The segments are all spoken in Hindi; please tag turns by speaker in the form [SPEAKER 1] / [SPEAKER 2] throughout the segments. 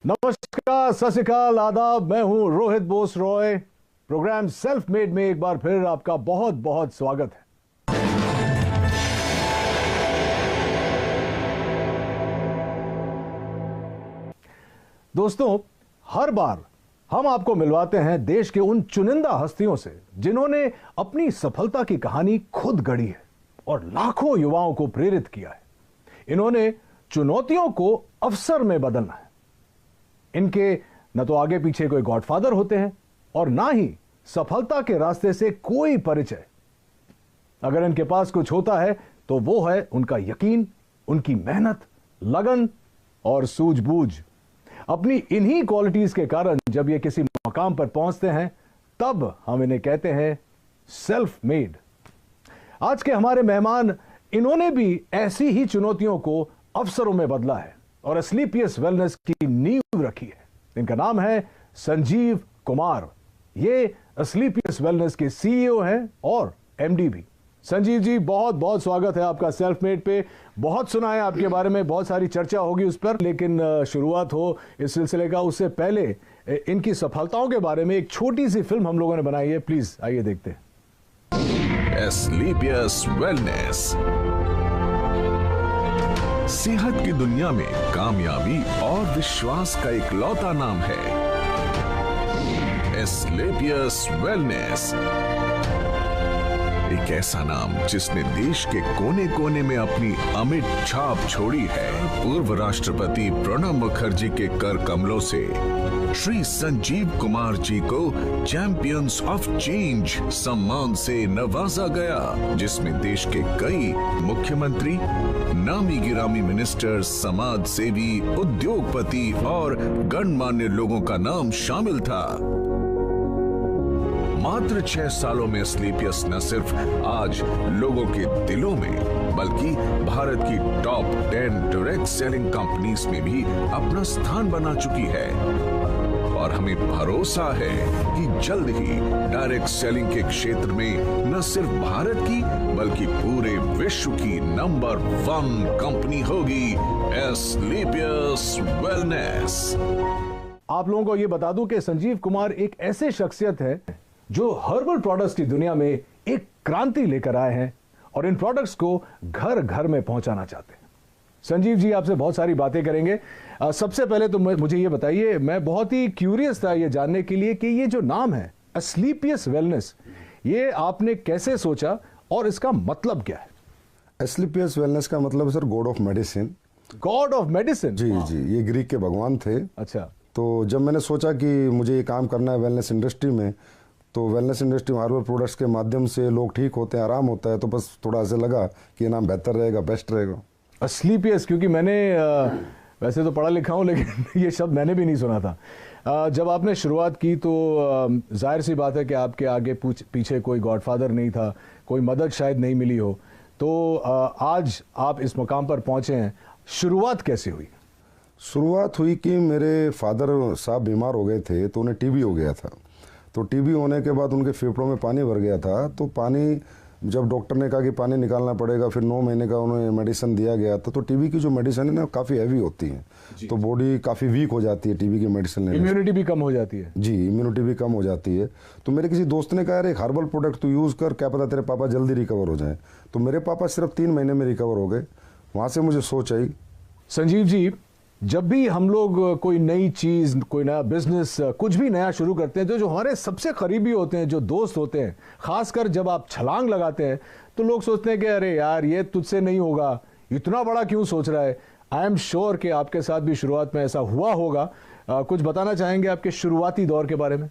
[SPEAKER 1] नमस्कार, सत श्री अकाल, आदाब। मैं हूं Rohit Bose Roy. Programme self made में एक बार फिर आपका बहुत बहुत स्वागत है। दोस्तों, हर बार हम आपको मिलवाते हैं देश के उन चुनिंदा हस्तियों से जिन्होंने अपनी सफलता की कहानी खुद गढ़ी है और लाखों युवाओं को प्रेरित किया है। इन्होंने चुनौतियों को अवसर में बदलना है। इनके न तो आगे पीछे कोई गॉडफादर होते हैं और ना ही सफलता के रास्ते से कोई परिचय। अगर इनके पास कुछ होता है तो वो है उनका यकीन, उनकी मेहनत, लगन और सूझबूझ। अपनी इन्हीं क्वालिटीज के कारण जब ये किसी मकाम पर पहुंचते हैं तब हम इन्हें कहते हैं सेल्फ मेड। आज के हमारे मेहमान, इन्होंने भी ऐसी ही चुनौतियों को अवसरों में बदला है और एस्क्लेपियस वेलनेस की नींव रखी है। इनका नाम है संजीव कुमार। ये एस्क्लेपियस वेलनेस के सीईओ हैं और एमडी भी। संजीव जी, बहुत बहुत स्वागत है आपका सेल्फ मेड पे। बहुत सुना है आपके बारे में, बहुत सारी चर्चा होगी उस पर, लेकिन शुरुआत हो इस सिलसिले का उससे पहले इनकी सफलताओं के बारे में एक छोटी सी फिल्म हम लोगों ने बनाई है। प्लीज आइए देखते हैं।
[SPEAKER 2] एस्क्लेपियस वेलनेस सेहत की दुनिया में कामयाबी और विश्वास का इकलौता नाम है। एस्क्लेपियस वेलनेस, एक ऐसा नाम जिसने देश के कोने कोने में अपनी अमिट छाप छोड़ी है। पूर्व राष्ट्रपति प्रणब मुखर्जी के कर कमलों से श्री संजीव कुमार जी को चैंपियंस ऑफ चेंज सम्मान से नवाजा गया, जिसमें देश के कई मुख्यमंत्री, नामी गिरामी मिनिस्टर, समाज सेवी, उद्योगपति और गणमान्य लोगों का नाम शामिल था। मात्र 6 सालों में एस्क्लेपियस न सिर्फ आज लोगों के दिलों में बल्कि भारत की टॉप 10 डायरेक्ट सेलिंग कंपनीज में भी अपना स्थान बना चुकी है और हमें भरोसा है कि जल्द ही डायरेक्ट सेलिंग के क्षेत्र में न सिर्फ भारत की बल्कि पूरे विश्व की नंबर 1 कंपनी होगी एस्क्लेपियस वेलनेस।
[SPEAKER 1] आप लोगों को यह बता दूं कि संजीव कुमार एक ऐसे शख्सियत है जो हर्बल प्रोडक्ट्स की दुनिया में एक क्रांति लेकर आए हैं और इन प्रोडक्ट्स को घर घर में पहुंचाना चाहते हैं। संजीव जी, आपसे बहुत सारी बातें करेंगे। सबसे पहले तो मुझे ये बताइए, मैं बहुत ही क्यूरियस था ये जानने के लिए कि ये जो नाम है एस्क्लेपियस वेलनेस, ये आपने कैसे सोचा और इसका मतलब क्या है?
[SPEAKER 3] एस्क्लेपियस वेलनेस का मतलब sir God of medicine.
[SPEAKER 1] God of medicine?
[SPEAKER 3] जी जी, ये ग्रीक के भगवान थे।
[SPEAKER 1] अच्छा। तो
[SPEAKER 3] जब मैंने सोचा कि मुझे ये काम करना है वेलनेस इंडस्ट्री में, तो वेलनेस इंडस्ट्री में हर्बल प्रोडक्ट्स के माध्यम से लोग ठीक होते हैं, आराम होता है, तो बस थोड़ा ऐसे लगा कि ये नाम बेहतर रहेगा, बेस्ट रहेगा
[SPEAKER 1] एस्क्लेपियस। क्योंकि मैंने वैसे तो पढ़ा लिखा हूँ लेकिन ये शब्द मैंने भी नहीं सुना था। जब आपने शुरुआत की तो जाहिर सी बात है कि आपके आगे पीछे कोई गॉडफादर नहीं था, कोई मदद शायद नहीं मिली हो, तो आज आप इस मुकाम पर पहुंचे हैं। शुरुआत कैसे हुई?
[SPEAKER 3] शुरुआत हुई कि मेरे फादर साहब बीमार हो गए थे, तो उन्हें टीबी हो गया था। तो टीबी होने के बाद उनके फेफड़ों में पानी भर गया था। तो पानी, जब डॉक्टर ने कहा कि पानी निकालना पड़ेगा, फिर 9 महीने का उन्हें मेडिसिन दिया गया था। तो टीबी की जो मेडिसिन है ना, काफ़ी हैवी होती है, तो बॉडी काफ़ी वीक हो जाती है टीबी की मेडिसिन लेने से।
[SPEAKER 1] इम्यूनिटी भी कम हो जाती है।
[SPEAKER 3] जी, इम्यूनिटी भी कम हो जाती है। तो मेरे किसी दोस्त ने कहा, अरे एक हर्बल प्रोडक्ट तो यूज़ कर, क्या पता तेरे पापा जल्दी रिकवर हो जाए। तो मेरे पापा सिर्फ 3 महीने में रिकवर हो गए। वहाँ से मुझे सोच आई।
[SPEAKER 1] संजीव जी, जब भी हम लोग कोई नई चीज, कोई नया बिजनेस, कुछ भी नया शुरू करते हैं, तो जो हमारे सबसे करीबी होते हैं, जो दोस्त होते हैं, खासकर जब आप छलांग लगाते हैं तो लोग सोचते हैं कि अरे यार ये तुझसे नहीं होगा, इतना बड़ा क्यों सोच रहा है। आई एम श्योर कि आपके साथ भी शुरुआत में ऐसा हुआ होगा। कुछ बताना चाहेंगे आपके शुरुआती दौर के बारे में?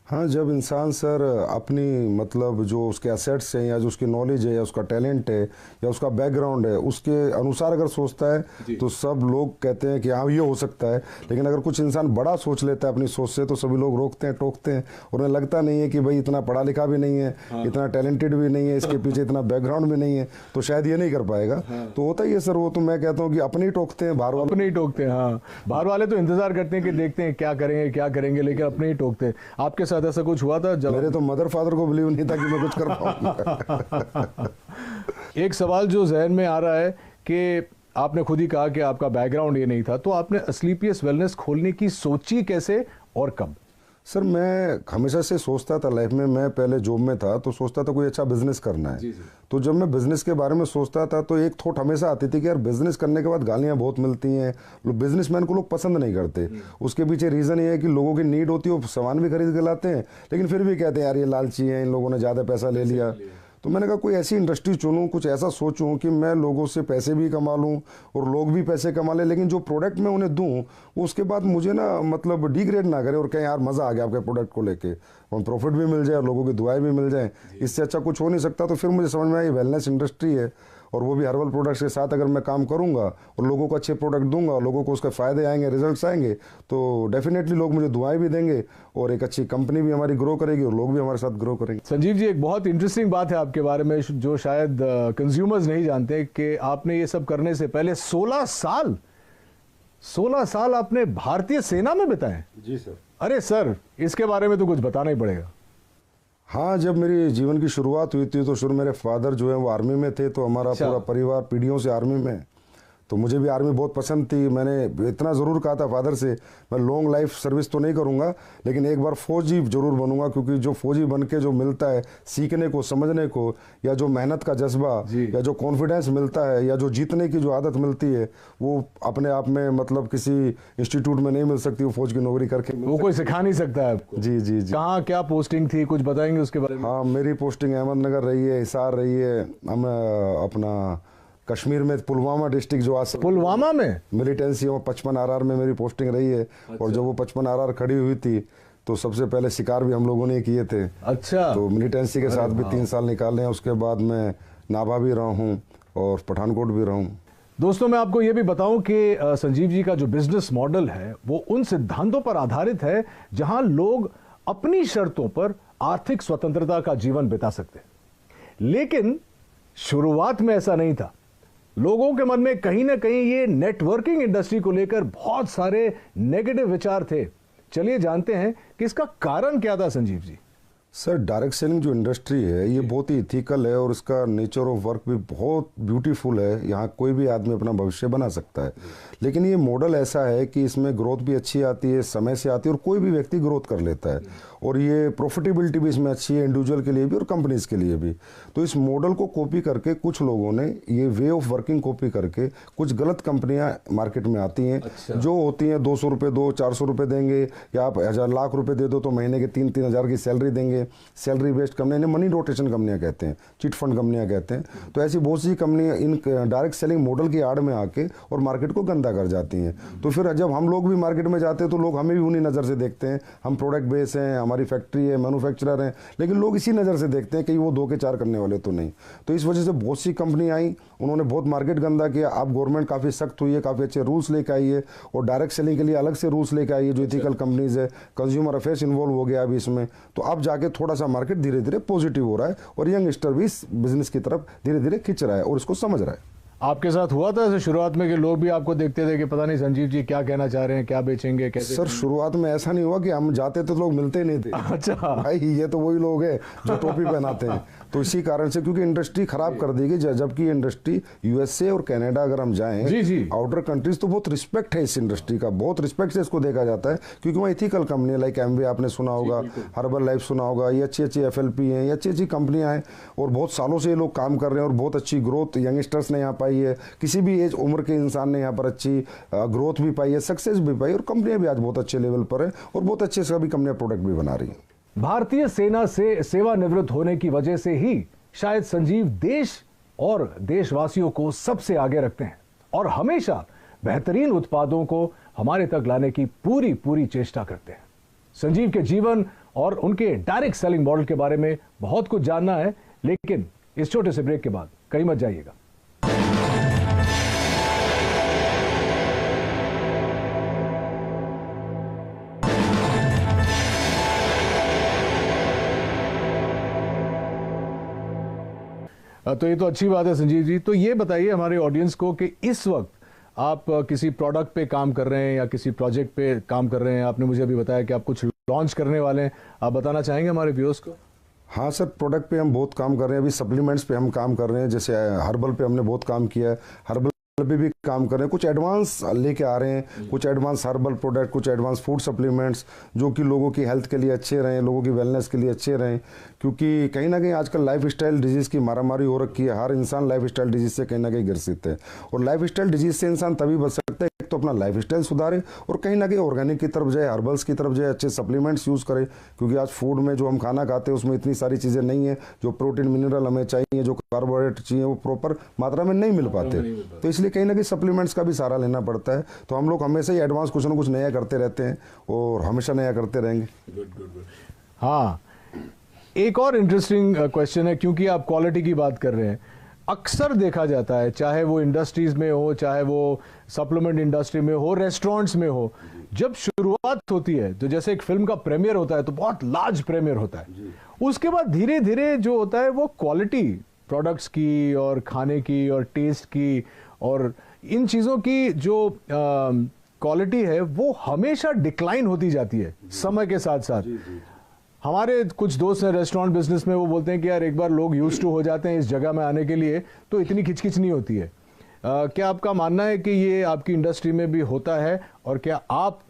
[SPEAKER 3] हाँ, जब इंसान सर अपनी मतलब जो उसके एसेट्स हैं या जो उसकी नॉलेज है या उसका टैलेंट है या उसका बैकग्राउंड है, उसके अनुसार अगर सोचता है तो सब लोग कहते हैं कि हाँ ये हो सकता है। लेकिन अगर कुछ इंसान बड़ा सोच लेता है अपनी सोच से, तो सभी लोग रोकते हैं, टोकते हैं और उन्हें लगता नहीं है कि भाई इतना पढ़ा लिखा भी नहीं है, इतना टैलेंटेड भी नहीं है, इसके पीछे इतना बैकग्राउंड भी नहीं है, तो शायद ये नहीं कर पाएगा। तो होता ही है सर वो। तो मैं कहता हूँ कि अपने ही टोकते हैं, बाहर वाले
[SPEAKER 1] अपने ही टोकते हैं। हाँ, बाहर वाले तो इंतजार करते हैं कि देखते हैं क्या करेंगे क्या करेंगे, लेकिन अपने ही टोकते हैं। आपके साथ ऐसा कुछ हुआ था? जब
[SPEAKER 3] मेरे तो मदर फादर को बिलीव नहीं था कि मैं कुछ कर पाऊंगा।
[SPEAKER 1] एक सवाल जो जहन में आ रहा है कि आपने खुद ही कहा कि आपका बैकग्राउंड ये नहीं था, तो आपने अस्क्लेपियस वेलनेस खोलने की सोची कैसे और कब?
[SPEAKER 3] सर मैं हमेशा से सोचता था लाइफ में, मैं पहले जॉब में था तो सोचता था कोई अच्छा बिजनेस करना है। तो जब मैं बिजनेस के बारे में सोचता था तो एक थॉट हमेशा आती थी कि यार बिजनेस करने के बाद गालियां बहुत मिलती हैं, बिजनेसमैन को लोग पसंद नहीं करते। उसके पीछे रीज़न ये है कि लोगों की नीड होती है, वो सामान भी खरीद के लाते हैं लेकिन फिर भी कहते हैं यार ये लालची है, इन लोगों ने ज़्यादा पैसा ले लिया। तो मैंने कहा कोई ऐसी इंडस्ट्री चुनूं, कुछ ऐसा सोचूं कि मैं लोगों से पैसे भी कमा लूं और लोग भी पैसे कमा लें, लेकिन जो प्रोडक्ट मैं उन्हें दूं वो उसके बाद मुझे ना मतलब डिग्रेड ना करे और कहें यार मज़ा आ गया आपके प्रोडक्ट को लेके, और प्रॉफिट भी मिल जाए और लोगों की दुआएं भी मिल जाएं। इससे अच्छा कुछ हो नहीं सकता। तो फिर मुझे समझ में आया ये वेलनेस इंडस्ट्री है और वो भी हर्बल प्रोडक्ट्स के साथ अगर मैं काम करूंगा और लोगों को अच्छे प्रोडक्ट दूंगा और लोगों को उसके फ़ायदे आएंगे, रिजल्ट्स आएंगे, तो डेफिनेटली लोग मुझे दुआएं भी देंगे और एक अच्छी कंपनी भी हमारी ग्रो करेगी और लोग भी हमारे साथ ग्रो करेंगे।
[SPEAKER 1] संजीव जी, एक बहुत इंटरेस्टिंग बात है आपके बारे में जो शायद कंज्यूमर्स नहीं जानते कि आपने ये सब करने से पहले 16 साल आपने भारतीय सेना में बिताए।
[SPEAKER 3] जी सर।
[SPEAKER 1] अरे सर, इसके बारे में तो कुछ बताना ही पड़ेगा।
[SPEAKER 3] हाँ, जब मेरी जीवन की शुरुआत हुई थी तो शुरू मेरे फादर जो है वो आर्मी में थे, तो हमारा पूरा परिवार पीढ़ियों से आर्मी में, तो मुझे भी आर्मी बहुत पसंद थी। मैंने इतना ज़रूर कहा था फादर से मैं लॉन्ग लाइफ सर्विस तो नहीं करूँगा लेकिन एक बार फौजी ज़रूर बनूंगा, क्योंकि जो फौजी बन के जो मिलता है सीखने को, समझने को, या जो मेहनत का जज्बा या जो कॉन्फिडेंस मिलता है या जो जीतने की जो आदत मिलती है वो अपने आप में मतलब किसी इंस्टीट्यूट में नहीं मिल सकती। वो फौज की नौकरी करके
[SPEAKER 1] वो कोई सिखा नहीं सकता है आपको।
[SPEAKER 3] जी जी जी।
[SPEAKER 1] कहाँ क्या पोस्टिंग थी, कुछ बताएंगे उसके बारे में?
[SPEAKER 3] हाँ, मेरी पोस्टिंग अहमदनगर रही है, हिसार रही है, हम अपना कश्मीर में पुलवामा डिस्ट्रिक्ट जो आज
[SPEAKER 1] पुलवामा में
[SPEAKER 3] मिलिटेंसी में 55 RR में मेरी पोस्टिंग रही है। और जब वो 55 RR खड़ी हुई थी तो सबसे पहले शिकार भी हम लोगों ने किए थे।
[SPEAKER 1] अच्छा।
[SPEAKER 3] तो मिलिटेंसी के साथ भी 3 साल निकाले हैं। उसके बाद मैं नाभा भी रहा हूँ और पठानकोट भी रहा हूँ।
[SPEAKER 1] दोस्तों, मैं आपको यह भी बताऊं कि संजीव जी का जो बिजनेस मॉडल है वो उन सिद्धांतों पर आधारित है जहां लोग अपनी शर्तों पर आर्थिक स्वतंत्रता का जीवन बिता सकते हैं। लेकिन शुरुआत में ऐसा नहीं था। लोगों के मन में कहीं ना कहीं ये नेटवर्किंग इंडस्ट्री को लेकर बहुत सारे नेगेटिव विचार थे। चलिए जानते हैं कि इसका कारण क्या था Sanjeev ji.
[SPEAKER 3] Sir, direct selling जो इंडस्ट्री है ये बहुत ही इथिकल है और इसका नेचर ऑफ वर्क भी बहुत ब्यूटीफुल है। यहाँ कोई भी आदमी अपना भविष्य बना सकता है, लेकिन ये मॉडल ऐसा है कि इसमें ग्रोथ भी अच्छी आती है, समय से आती है और कोई भी व्यक्ति ग्रोथ कर लेता है और ये प्रॉफिटेबिलिटी भी इसमें अच्छी है, इंडिविजुअल के लिए भी और कंपनीज के लिए भी। तो इस मॉडल को कॉपी करके कुछ लोगों ने ये वे ऑफ वर्किंग कॉपी करके कुछ गलत कंपनियां मार्केट में आती हैं। अच्छा। जो होती हैं 200 रुपये दो, 400 रुपये देंगे या आप 1,000 लाख रुपए दे दो तो महीने के 3-3 हज़ार की सैलरी देंगे। सैलरी बेस्ड कंपनी, इन्हें मनी रोटेशन कंपनियां कहते हैं, चिट फंड कंपनियां कहते हैं। तो ऐसी बहुत सी कंपनियां इन डायरेक्ट सेलिंग मॉडल की आड़ में आके और मार्केट को गंदा कर जाती हैं। तो फिर जब हम लोग भी मार्केट में जाते हैं तो लोग हमें भी उन्हीं नज़र से देखते हैं। हम प्रोडक्ट बेस हैं, हमारी फैक्ट्री है, मैन्युफैक्चरर हैं, लेकिन लोग इसी नज़र से देखते हैं कि वो 2 के 4 करने वाले तो नहीं। तो इस वजह से बहुत सी कंपनी आई, उन्होंने बहुत मार्केट गंदा किया। अब गवर्नमेंट काफ़ी सख्त हुई है, काफ़ी अच्छे रूल्स लेकर आई है और डायरेक्ट सेलिंग के लिए अलग से रूल्स लेकर आई है। जो इथिकल कंपनीज है, कंज्यूमर अफेयर्स इन्वॉल्व हो गया अभी इसमें। तो अब जाके थोड़ा सा मार्केट धीरे धीरे पॉजिटिव हो रहा है और यंगस्टर भी इस बिजनेस की तरफ धीरे धीरे खिंच रहा है और इसको समझ रहा है।
[SPEAKER 1] आपके साथ हुआ था ऐसे शुरुआत में कि लोग भी आपको देखते थे कि पता नहीं संजीव जी क्या कहना चाह रहे हैं, क्या बेचेंगे, कैसे?
[SPEAKER 3] सर, शुरुआत में ऐसा नहीं हुआ कि हम जाते तो लोग मिलते ही नहीं थे।
[SPEAKER 1] अच्छा
[SPEAKER 3] भाई, ये तो वही लोग हैं जो टोपी पहनाते हैं। तो इसी कारण से, क्योंकि इंडस्ट्री खराब कर दी गई, जबकि इंडस्ट्री यूएसए और कनाडा अगर हम जाएं आउटर कंट्रीज तो बहुत रिस्पेक्ट है इस इंडस्ट्री का, बहुत रिस्पेक्ट से इसको देखा जाता है। क्योंकि वहाँ इथिकल कंपनी लाइक एमवे आपने सुना होगा, हर्बल लाइफ सुना होगा, ये अच्छी अच्छी FLP हैं, ये अच्छी अच्छी कंपनियां हैं और बहुत सालों से ये लोग काम कर रहे हैं और बहुत अच्छी ग्रोथ यंगस्टर्स ने यहाँ पाई है। किसी भी एज उम्र के इंसान ने यहाँ पर अच्छी ग्रोथ भी पाई है, सक्सेस भी पाई और कंपनियां भी आज बहुत अच्छे लेवल पर है और बहुत अच्छे सभी कंपनियां प्रोडक्ट भी बना रही हैं।
[SPEAKER 1] भारतीय सेना से सेवानिवृत्त होने की वजह से ही शायद संजीव देश और देशवासियों को सबसे आगे रखते हैं और हमेशा बेहतरीन उत्पादों को हमारे तक लाने की पूरी चेष्टा करते हैं। संजीव के जीवन और उनके डायरेक्ट सेलिंग मॉडल के बारे में बहुत कुछ जानना है, लेकिन इस छोटे से ब्रेक के बाद कहीं मत जाइएगा। तो ये तो अच्छी बात है संजीव जी। तो ये बताइए हमारे ऑडियंस को कि इस वक्त आप किसी प्रोडक्ट पे काम कर रहे हैं या किसी प्रोजेक्ट पे काम कर रहे हैं। आपने मुझे अभी बताया कि आप कुछ लॉन्च करने वाले हैं, आप बताना चाहेंगे हमारे व्यूअर्स को?
[SPEAKER 3] हाँ सर, प्रोडक्ट पे हम बहुत काम कर रहे हैं। अभी सप्लीमेंट्स पे हम काम कर रहे हैं, जैसे हर्बल पे हमने बहुत काम किया है। हर्बल पे भी काम कर रहे हैं, कुछ एडवांस लेके आ रहे हैं, कुछ एडवांस हर्बल प्रोडक्ट, कुछ एडवांस फूड सप्लीमेंट्स जो कि लोगों की हेल्थ के लिए अच्छे रहें, लोगों की वेलनेस के लिए अच्छे रहें। क्योंकि कहीं ना कहीं आजकल लाइफ स्टाइल डिजीज़ की मारामारी हो रखी है, हर इंसान लाइफ स्टाइल डिजीज़ से कहीं ना कहीं ग्रसित है। और लाइफ स्टाइल डिजीज़ से इंसान तभी बच सकता है, एक तो अपना लाइफ स्टाइल सुधारे और कहीं ना कहीं ऑर्गेनिक की तरफ जाए, हर्बल्स की तरफ जाए, अच्छे सप्लीमेंट्स यूज़ करें। क्योंकि आज फूड में जो हम खाना खाते हैं उसमें इतनी सारी चीज़ें नहीं है, जो प्रोटीन मिनरल हमें चाहिए, जो कार्बोहाइड्रेट चाहिए वो प्रॉपर मात्रा में नहीं मिल पाते। तो इसलिए कहीं ना कहीं सप्लीमेंट्स का भी सहारा लेना पड़ता है। तो हम लोग हमेशा ही एडवांस कुछ ना कुछ नया करते रहते हैं और हमेशा नया करते रहेंगे।
[SPEAKER 1] हाँ, एक और इंटरेस्टिंग क्वेश्चन है, क्योंकि आप क्वालिटी की बात कर रहे हैं। अक्सर देखा जाता है, चाहे वो इंडस्ट्रीज में हो, चाहे वो सप्लीमेंट इंडस्ट्री में हो, रेस्टोरेंट्स में हो, जब शुरुआत होती है तो जैसे एक फिल्म का प्रीमियर होता है तो बहुत लार्ज प्रीमियर होता है। उसके बाद धीरे धीरे जो होता है वो क्वालिटी प्रोडक्ट्स की और खाने की और टेस्ट की और इन चीज़ों की जो क्वालिटी है वो हमेशा डिक्लाइन होती जाती है समय के साथ साथ। हमारे कुछ दोस्त हैं रेस्टोरेंट बिजनेस में, वो बोलते हैं कि यार एक बार लोग यूज्ड टू हो जाते हैं इस जगह में आने के लिए तो इतनी खिचखिच नहीं होती है। क्या आपका मानना है कि ये आपकी इंडस्ट्री में भी होता है और क्या आप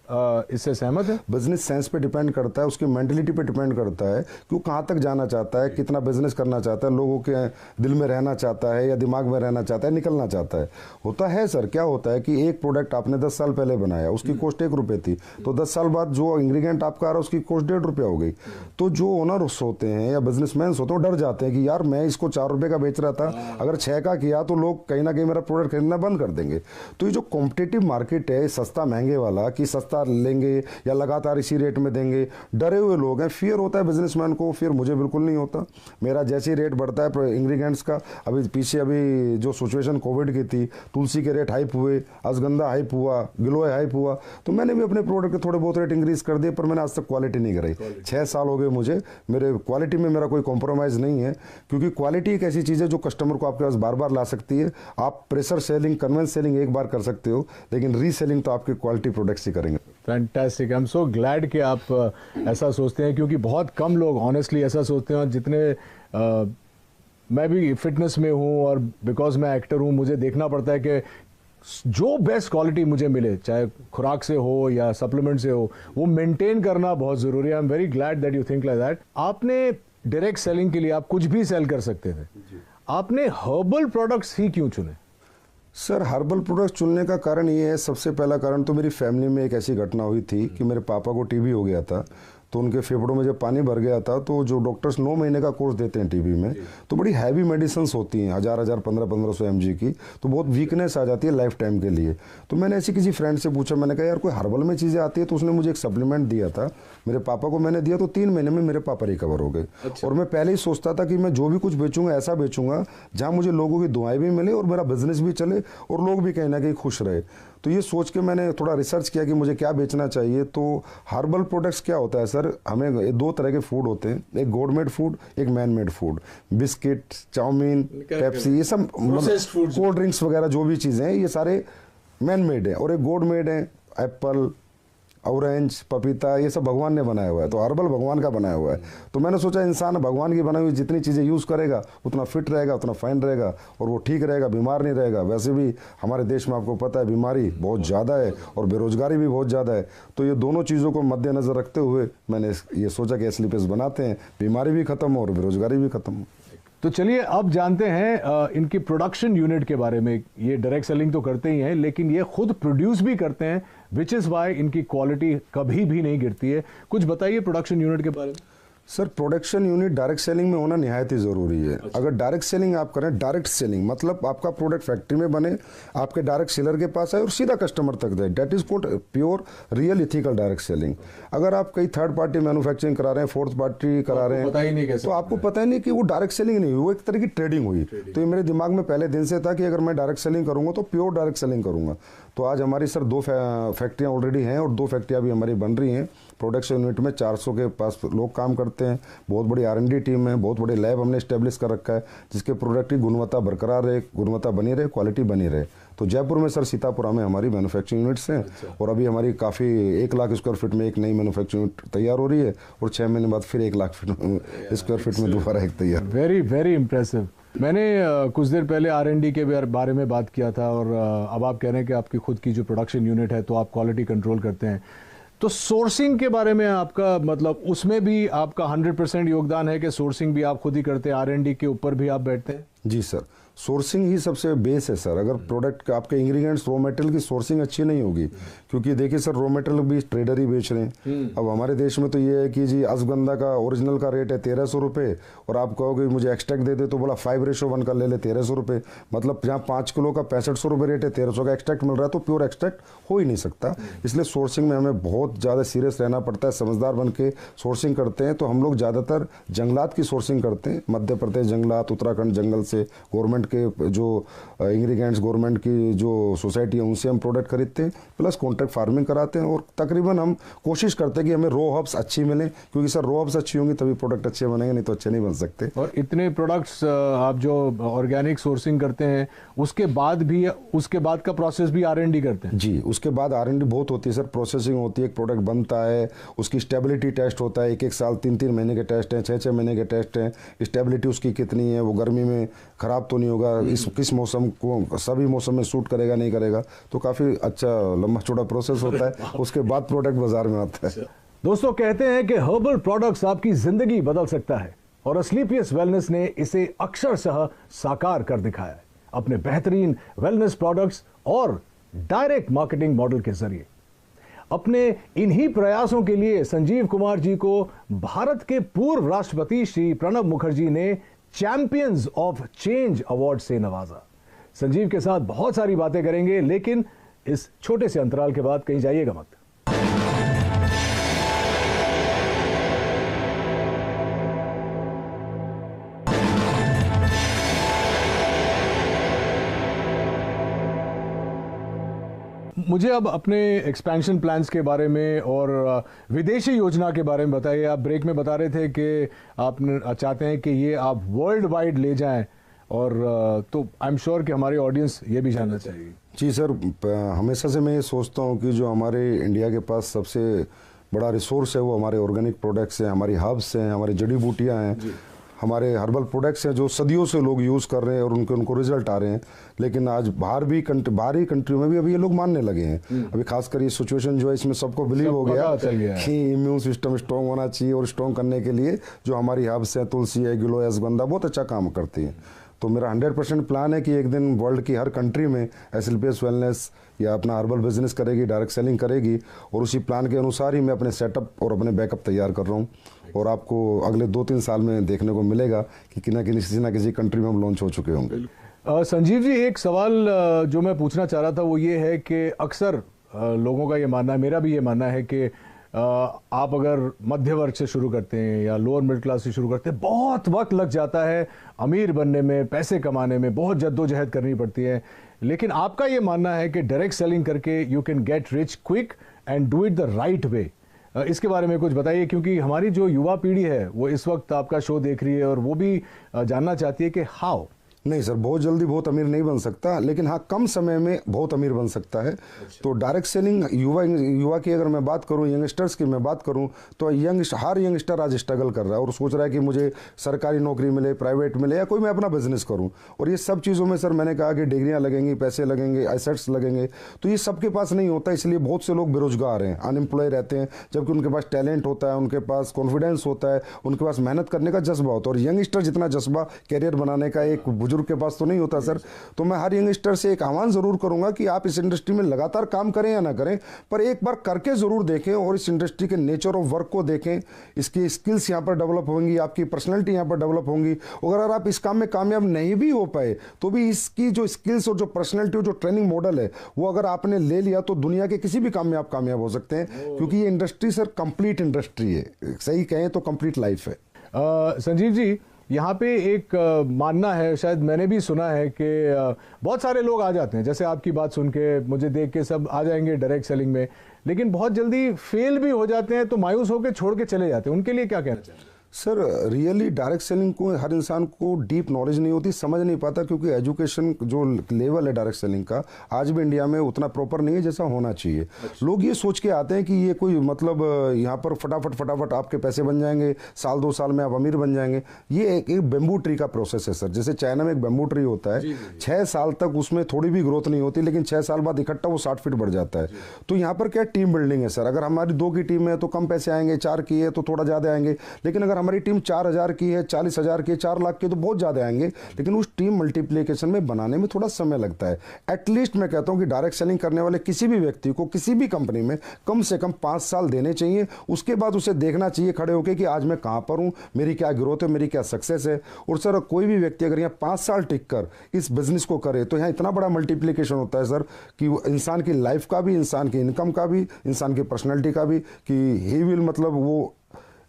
[SPEAKER 1] इससे सहमत हैं?
[SPEAKER 3] बिजनेस सेंस पे डिपेंड करता है, उसकी मेंटलिटी पे डिपेंड करता है कि वो कहाँ तक जाना चाहता है, कितना बिजनेस करना चाहता है, लोगों के दिल में रहना चाहता है या दिमाग में रहना चाहता है, निकलना चाहता है। होता है सर, क्या होता है कि एक प्रोडक्ट आपने 10 साल पहले बनाया, उसकी कॉस्ट 1 रुपये थी, तो 10 साल बाद जो इंग्रेडिएंट आपका आ रहा है उसकी कॉस्ट 1.5 रुपया हो गई। तो जो ओनर्स होते हैं या बिजनेसमैन होते हैं वो डर जाते हैं कि यार मैं इसको 4 रुपये का बेच रहा था, अगर 6 का किया तो लोग कहीं ना कहीं मेरा प्रोडक्ट खरीदना बंद कर देंगे। तो ये जो कॉम्पिटिटिव मार्केट है सस्ता महंगे वाला, कि सस्ता लेंगे या लगातार इसी रेट में देंगे, डरे हुए लोग हैं। फियर होता है बिजनेसमैन को, फिर मुझे बिल्कुल नहीं होता। मेरा जैसे ही रेट बढ़ता है इंग्रेडिएंट्स का, अभी जो सिचुएशन कोविड की थी, तुलसी के रेट हाइप हुए, अश्वगंधा हाइप हुआ, गिलोय हाइप हुआ, तो मैंने भी अपने प्रोडक्ट के थोड़े बहुत रेट इंक्रीज कर दिए, पर मैंने आज तक क्वालिटी नहीं कराई। 6 साल हो गए मुझे, मेरे क्वालिटी में मेरा कोई कॉम्प्रोमाइज़ नहीं है। क्योंकि क्वालिटी एक ऐसी चीज़ है जो कस्टमर को आपके पास बार बार ला सकती है। आप प्रेशर सेलिंग, कन्वेंस सेलिंग एक बार कर सकते हो, लेकिन रीसेलिंग तो आपके क्वालिटी प्रोडक्ट्स ही करेंगे।
[SPEAKER 1] Fantastic, I am so glad कि आप ऐसा सोचते हैं, क्योंकि बहुत कम लोग ऑनेस्टली ऐसा सोचते हैं। जितने मैं भी फिटनेस में हूँ और बिकॉज मैं एक्टर हूँ, मुझे देखना पड़ता है कि जो बेस्ट क्वालिटी मुझे मिले, चाहे खुराक से हो या सप्लीमेंट से हो, वो मेंटेन करना बहुत ज़रूरी है। I am very glad that you think like that. आपने डायरेक्ट सेलिंग के लिए आप कुछ भी सेल कर सकते थे, आपने हर्बल प्रोडक्ट्स ही क्यों चुने?
[SPEAKER 3] सर, हर्बल प्रोडक्ट चुनने का कारण ये है, सबसे पहला कारण तो मेरी फैमिली में एक ऐसी घटना हुई थी कि मेरे पापा को टीबी हो गया था। तो उनके फेफड़ों में जब पानी भर गया था, तो जो डॉक्टर्स 9 महीने का कोर्स देते हैं टीबी में, तो बड़ी हैवी मेडिसिन होती हैं, 1000 1500 mg की, तो बहुत वीकनेस आ जाती है लाइफ टाइम के लिए। तो मैंने ऐसी किसी फ्रेंड से पूछा, मैंने कहा यार कोई हर्बल में चीज़ें आती है, तो उसने मुझे एक सप्लीमेंट दिया था, मेरे पापा को मैंने दिया, तो 3 महीने में मेरे पापा रिकवर हो गए। और मैं पहले ही सोचता था कि मैं जो भी कुछ बेचूंगा ऐसा बेचूंगा जहाँ मुझे लोगों की दुआएं भी मिले और मेरा बिजनेस भी चले और लोग भी कहीं ना कहीं खुश रहे। तो ये सोच के मैंने थोड़ा रिसर्च किया कि मुझे क्या बेचना चाहिए। तो हर्बल प्रोडक्ट्स क्या होता है सर, हमें 2 तरह के फूड होते हैं, एक गॉड मेड फूड, एक man made food. Biscuit, chow mein, Pepsi, ये सब कोल्ड ड्रिंक्स वगैरह जो भी चीज़ें हैं ये सारे मैन मेड है। और एक गॉड मेड है, एप्पल, ऑरेंज, पपीता, ये सब भगवान ने बनाया हुआ है। तो हर्बल भगवान का बनाया हुआ है। तो मैंने सोचा इंसान भगवान की बनाई हुई जितनी चीज़ें यूज़ करेगा उतना फिट रहेगा, उतना फाइन रहेगा और वो ठीक रहेगा, बीमार नहीं रहेगा। वैसे भी हमारे देश में आपको पता है बीमारी बहुत ज़्यादा है और बेरोजगारी भी बहुत ज़्यादा है। तो ये दोनों चीज़ों को मद्देनज़र रखते हुए मैंने ये सोचा कि स्लीपर्स बनाते हैं, बीमारी भी खत्म हो और बेरोजगारी भी खत्म हो।
[SPEAKER 1] तो चलिए अब जानते हैं इनकी प्रोडक्शन यूनिट के बारे में। ये डायरेक्ट सेलिंग तो करते ही हैं, लेकिन ये खुद प्रोड्यूस भी करते हैं, विच इज़ वाई इनकी क्वालिटी कभी भी नहीं गिरती है। कुछ बताइए प्रोडक्शन यूनिट के बारे में।
[SPEAKER 3] Sir, production unit direct selling में होना निहायत ही ज़रूरी है। अगर डायरेक्ट सेलिंग आप करें, डायरेक्ट सेलिंग मतलब आपका प्रोडक्ट फैक्ट्री में बने, आपके डायरेक्ट सेलर के पास आए और सीधा कस्टमर तक जाए, that is called pure real ethical direct selling. अगर आप कई थर्ड पार्टी मैन्युफैक्चरिंग करा रहे हैं, फोर्थ पार्टी करा रहे हैं, तो आपको पता ही नहीं कि वो डायरेक्ट सेलिंग नहीं हुई, वो एक तरह की ट्रेडिंग हुई। तो ये मेरे दिमाग में पहले दिन से था कि अगर मैं डायरेक्ट सेलिंग करूँगा तो प्योर डायरेक्ट सेलिंग करूँगा। तो आज हमारी सर 2 फैक्ट्रियाँ ऑलरेडी हैं और 2 फैक्ट्रियाँ भी हमारी बन रही हैं। प्रोडक्शन यूनिट में 400 के पास लोग काम करते हैं। बहुत बड़ी R&D टीम है, बहुत बड़े लैब हमने इस्टेब्लिश कर रखा है जिसके प्रोडक्ट की गुणवत्ता बरकरार रहे, गुणवत्ता बनी रहे, क्वालिटी बनी रहे। तो जयपुर में सर सीतापुरा में हमारी मैन्युफैक्चरिंग यूनिट्स हैं। और अभी हमारी काफ़ी 1 लाख स्क्वायर फीट में एक नई मैन्युफैक्चरिंग यूनिट तैयार हो रही है और 6 महीने बाद फिर 1 लाख स्क्वायर फीट में दोबारा एक तैयार।
[SPEAKER 1] Very very impressive. मैंने कुछ देर पहले R&D के बारे में बात किया था और अब आप कह रहे हैं कि आपकी खुद की जो प्रोडक्शन यूनिट है तो आप क्वालिटी कंट्रोल करते हैं, तो सोर्सिंग के बारे में आपका मतलब उसमें भी आपका 100% योगदान है कि सोर्सिंग भी आप खुद ही करते हैं, R&D के ऊपर भी आप बैठते हैं?
[SPEAKER 3] जी सर, सोर्सिंग ही सबसे बेस है सर। अगर प्रोडक्ट आपके इंग्रेडिएंट्स रॉ मटेरियल की सोर्सिंग अच्छी नहीं होगी, क्योंकि देखिए सर रॉ मटेरियल भी ट्रेडर ही बेच रहे हैं। अब हमारे देश में तो ये है कि जी अश्वगंधा का ओरिजिनल का रेट है 1300 रुपये और आप कहोगे मुझे एक्सट्रैक्ट दे दे तो बोला 5:1 का ले ले 1300 रुपये, मतलब जहाँ 5 किलो का 6500 रुपये रेट है 1300 का एक्सट्रैक्ट मिल रहा है, तो प्योर एक्सट्रैक्ट हो ही नहीं सकता। इसलिए सोर्सिंग में हमें बहुत ज़्यादा सीरियस रहना पड़ता है, समझदार बन के सोर्सिंग करते हैं। तो हम लोग ज़्यादातर जंगलात की सोर्सिंग करते हैं, मध्य प्रदेश जंगलात, उत्तराखंड जंगल से, गवर्नमेंट के जो इंग्रेडिएंट्स गवर्नमेंट की जो सोसाइटी है उनसे हम प्रोडक्ट खरीदते हैं, प्लस कॉन्ट्रैक्ट फार्मिंग कराते हैं। और तकरीबन हम कोशिश करते हैं कि हमें रॉ हब्स अच्छी मिलें, क्योंकि सर रॉ हब्स अच्छी होंगी तभी प्रोडक्ट अच्छे बनेंगे, नहीं तो अच्छे नहीं बन सकते।
[SPEAKER 1] और इतने प्रोडक्ट्स आप जो ऑर्गेनिक सोर्सिंग करते हैं उसके बाद का प्रोसेस भी R&D करते हैं?
[SPEAKER 3] जी, उसके बाद R&D बहुत होती है सर, प्रोसेसिंग होती है, एक प्रोडक्ट बनता है, उसकी स्टेबिलिटी टेस्ट होता है, 1-1 साल 3-3 महीने के टेस्ट हैं, 6-6 महीने के टेस्ट हैं, स्टेबिलिटी उसकी कितनी है, वो गर्मी में ख़राब तो नहीं होगा, किस मौसम को सभी मौसम में सूट करेगा नहीं करेगा, तो काफ़ी अच्छा लंबा चौड़ा प्रोसेस होता है। उसके बाद प्रोडक्ट बाजार में आता है।
[SPEAKER 1] दोस्तों कहते हैं कि हर्बल प्रोडक्ट्स आपकी जिंदगी बदल सकता है और असलीपियस वेलनेस ने इसे अक्षरशः साकार कर दिखाया है अपने बेहतरीन वेलनेस प्रोडक्ट्स और डायरेक्ट मार्केटिंग मॉडल के जरिए। अपने इन्हीं प्रयासों के लिए संजीव कुमार जी को भारत के पूर्व राष्ट्रपति श्री प्रणब मुखर्जी ने चैंपियंस ऑफ चेंज अवार्ड से नवाजा। संजीव के साथ बहुत सारी बातें करेंगे, लेकिन इस छोटे से अंतराल के बाद कहीं जाइएगा मत। मुझे अब अपने एक्सपेंशन प्लान्स के बारे में और विदेशी योजना के बारे में बताइए। आप ब्रेक में बता रहे थे कि आप चाहते हैं कि ये आप वर्ल्ड वाइड ले जाएं, और तो आई एम श्योर कि हमारी ऑडियंस ये भी जानना चाहिए।
[SPEAKER 3] जी सर, हमेशा से मैं ये सोचता हूँ कि जो हमारे इंडिया के पास सबसे बड़ा रिसोर्स है वो हमारे ऑर्गेनिक प्रोडक्ट्स हैं, हमारी हर्ब्स हैं, हमारी जड़ी बूटियाँ हैं, हमारे हर्बल प्रोडक्ट्स हैं जो सदियों से लोग यूज़ कर रहे हैं और उनको रिजल्ट आ रहे हैं। लेकिन आज बाहरी कंट्रियों में भी अभी ये लोग मानने लगे हैं। अभी खासकर ये सिचुएशन जो है इसमें सबको बिलीव हो गया कि इम्यून सिस्टम स्ट्रॉन्ग होना चाहिए, और स्ट्रॉन्ग करने के लिए जो हमारी हर्ब्स हैं, तुलसी है, गिलोय, अश्वगंधा बहुत अच्छा काम करती है। तो मेरा 100% प्लान है कि एक दिन वर्ल्ड की हर कंट्री में असलीपियस वेलनेस या अपना हर्बल बिजनेस करेगी, डायरेक्ट सेलिंग करेगी, और उसी प्लान के अनुसार ही मैं अपने सेटअप और अपने बैकअप तैयार कर रहा हूँ। और आपको अगले 2-3 साल में देखने को मिलेगा कि किसी ना किसी कंट्री में हम लॉन्च हो चुके होंगे।
[SPEAKER 1] संजीव जी, एक सवाल जो मैं पूछना चाह रहा था वो ये है कि अक्सर लोगों का ये मानना है, मेरा भी ये मानना है कि आप अगर मध्य वर्ग से शुरू करते हैं या लोअर मिडिल क्लास से शुरू करते हैं, बहुत वक्त लग जाता है अमीर बनने में, पैसे कमाने में, बहुत जद्दोजहद करनी पड़ती है। लेकिन आपका ये मानना है कि डायरेक्ट सेलिंग करके you can get rich quick and do it the right way. इसके बारे में कुछ बताइए, क्योंकि हमारी जो युवा पीढ़ी है वो इस वक्त आपका शो देख रही है और वो भी जानना चाहती है कि हाउ।
[SPEAKER 3] नहीं सर, बहुत जल्दी बहुत अमीर नहीं बन सकता, लेकिन हाँ कम समय में बहुत अमीर बन सकता है। तो डायरेक्ट सेलिंग युवा की अगर मैं बात करूँ, यंगस्टर्स की मैं बात करूँ, तो हर यंगस्टर आज स्ट्रगल कर रहा है और सोच रहा है कि मुझे सरकारी नौकरी मिले, प्राइवेट मिले, या कोई मैं अपना बिजनेस करूँ। और ये सब चीज़ों में सर मैंने कहा कि डिग्रियाँ लगेंगी, पैसे लगेंगे, एसेट्स लगेंगे, तो ये सबके पास नहीं होता। इसलिए बहुत से लोग बेरोजगार हैं, अनएम्प्लॉय रहते हैं, जबकि उनके पास टैलेंट होता है, उनके पास कॉन्फिडेंस होता है, उनके पास मेहनत करने का जज्बा होता है। और यंगस्टर जितना जज्बा कैरियर बनाने का एक बुजुर्ग के पास तो नहीं होता सर। तो मैं हर यंगस्टर से एक आह्वान जरूर करूंगा कि आप इस इंडस्ट्री में लगातार काम करें या ना करें, पर एक बार करके जरूर देखें और इस इंडस्ट्री के नेचर ऑफ वर्क को देखें। इसकी स्किल्स यहां पर डेवलप होंगी, आपकी पर्सनैलिटी यहां पर डेवलप होंगी। अगर आप इस काम में कामयाब नहीं भी हो पाए तो भी इसकी जो स्किल्स और जो पर्सनैलिटी और जो ट्रेनिंग मॉडल है वो अगर आपने ले लिया तो दुनिया के किसी भी काम में आप कामयाब हो सकते हैं, क्योंकि ये इंडस्ट्री सर कंप्लीट इंडस्ट्री है, सही कहें तो कंप्लीट लाइफ है।
[SPEAKER 1] संजीव जी, यहाँ पे एक मानना है, शायद मैंने भी सुना है कि बहुत सारे लोग आ जाते हैं, जैसे आपकी बात सुन के मुझे देख के सब आ जाएंगे डायरेक्ट सेलिंग में, लेकिन बहुत जल्दी फेल भी हो जाते हैं तो मायूस होकर छोड़ के चले जाते हैं। उनके लिए क्या कहना चाहिए?
[SPEAKER 3] सर रियली डायरेक्ट सेलिंग को हर इंसान को डीप नॉलेज नहीं होती, समझ नहीं पाता, क्योंकि एजुकेशन जो लेवल है डायरेक्ट सेलिंग का आज भी इंडिया में उतना प्रॉपर नहीं है जैसा होना चाहिए। अच्छा। लोग ये सोच के आते हैं कि ये कोई मतलब यहाँ पर फटाफट आपके पैसे बन जाएंगे, साल 2 साल में आप अमीर बन जाएंगे। ये एक बेम्बू ट्री का प्रोसेस है सर। जैसे चाइना में एक बेम्बू ट्री होता है, 6 साल तक उसमें थोड़ी भी ग्रोथ नहीं होती, लेकिन 6 साल बाद इकट्ठा वो 60 फीट बढ़ जाता है। तो यहाँ पर क्या टीम बिल्डिंग है सर। अगर हमारी 2 की टीम है तो कम पैसे आएंगे, 4 की है तो थोड़ा ज़्यादा आएंगे, लेकिन अगर हमारी टीम 4000 की है, 40,000 की है, 4 लाख की, तो बहुत ज़्यादा आएंगे। लेकिन उस टीम मल्टीप्लिकेशन में बनाने में थोड़ा समय लगता है। एटलीस्ट मैं कहता हूँ कि डायरेक्ट सेलिंग करने वाले किसी भी व्यक्ति को किसी भी कंपनी में कम से कम 5 साल देने चाहिए। उसके बाद उसे देखना चाहिए खड़े होकर कि आज मैं कहाँ पर हूँ, मेरी क्या ग्रोथ है, मेरी क्या सक्सेस है। और सर कोई भी व्यक्ति अगर यहाँ 5 साल टिक कर इस बिजनेस को करे तो यहाँ इतना बड़ा मल्टीप्लिकेशन होता है सर कि इंसान की लाइफ का भी, इंसान की इनकम का भी, इंसान की पर्सनैलिटी का भी, कि ही विल मतलब वो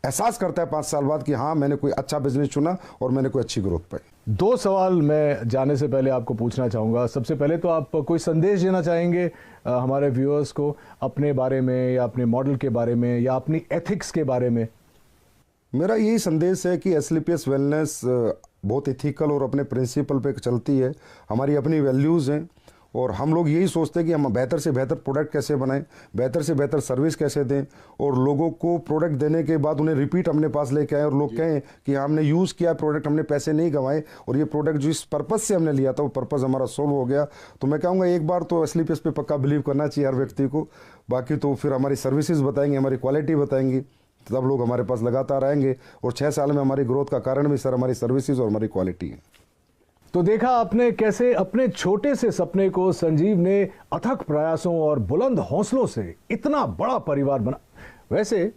[SPEAKER 3] एहसास करता है 5 साल बाद कि हाँ मैंने कोई अच्छा बिजनेस चुना और मैंने कोई अच्छी ग्रोथ पाई।
[SPEAKER 1] 2 सवाल मैं जाने से पहले आपको पूछना चाहूँगा। सबसे पहले तो आप कोई संदेश देना चाहेंगे हमारे व्यूअर्स को अपने बारे में, या अपने मॉडल के बारे में, या अपनी एथिक्स के बारे में?
[SPEAKER 3] मेरा यही संदेश है कि एसलीपीएस वेलनेस बहुत इथिकल और अपने प्रिंसिपल पे चलती है। हमारी अपनी वैल्यूज़ हैं और हम लोग यही सोचते हैं कि हम बेहतर से बेहतर प्रोडक्ट कैसे बनाएं, बेहतर से बेहतर सर्विस कैसे दें, और लोगों को प्रोडक्ट देने के बाद उन्हें रिपीट अपने पास लेके आए और लोग कहें कि हमने यूज़ किया प्रोडक्ट, हमने पैसे नहीं गंवाए, और ये प्रोडक्ट जो इस पर्पज़ से हमने लिया था वो पर्पज़ हमारा सोल्व हो गया। तो मैं कहूँगा एक बार तो एसलीपीएस पे पक्का बिलीव करना चाहिए हर व्यक्ति को। बाकी तो फिर हमारी सर्विसेज बताएंगे, हमारी क्वालिटी बताएंगी, तब लोग हमारे पास लगातार आएंगे। और 6 साल में हमारी ग्रोथ का कारण भी सर हमारी सर्विसेज और हमारी क्वालिटी है।
[SPEAKER 1] तो देखा आपने कैसे अपने छोटे से सपने को संजीव ने अथक प्रयासों और बुलंद हौसलों से इतना बड़ा परिवार बना। वैसे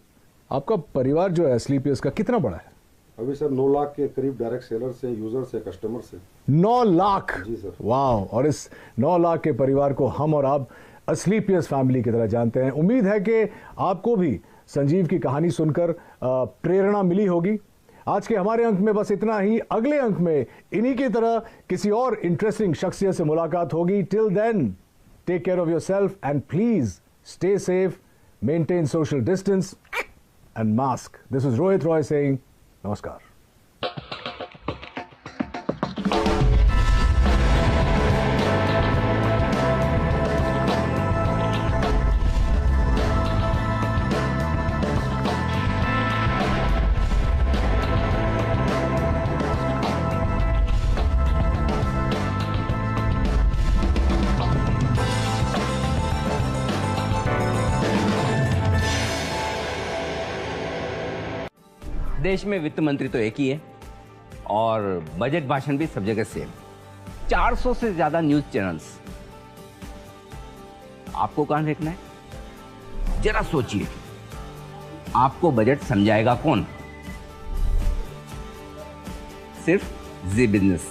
[SPEAKER 1] आपका परिवार जो है एसलीपीएस का कितना बड़ा है?
[SPEAKER 3] अभी सर 9 लाख के करीब डायरेक्ट सेलर से, यूजर से, कस्टमर से।
[SPEAKER 1] 9 लाख?
[SPEAKER 3] जी सर।
[SPEAKER 1] वाह। और इस 9 लाख के परिवार को हम और आप एसलीपीएस फैमिली की तरह जानते हैं। उम्मीद है कि आपको भी संजीव की कहानी सुनकर प्रेरणा मिली होगी। आज के हमारे अंक में बस इतना ही। अगले अंक में इन्हीं की तरह किसी और इंटरेस्टिंग शख्सियत से मुलाकात होगी। Till then take care of yourself and please stay safe, maintain social distance and mask. This is Rohit Roy saying namaskar.
[SPEAKER 4] देश में वित्त मंत्री तो एक ही है और बजट भाषण भी सब जगह सेम। 400 से ज्यादा न्यूज चैनल्स। आपको कहां देखना है? जरा सोचिए, आपको बजट समझाएगा कौन? सिर्फ जी बिजनेस।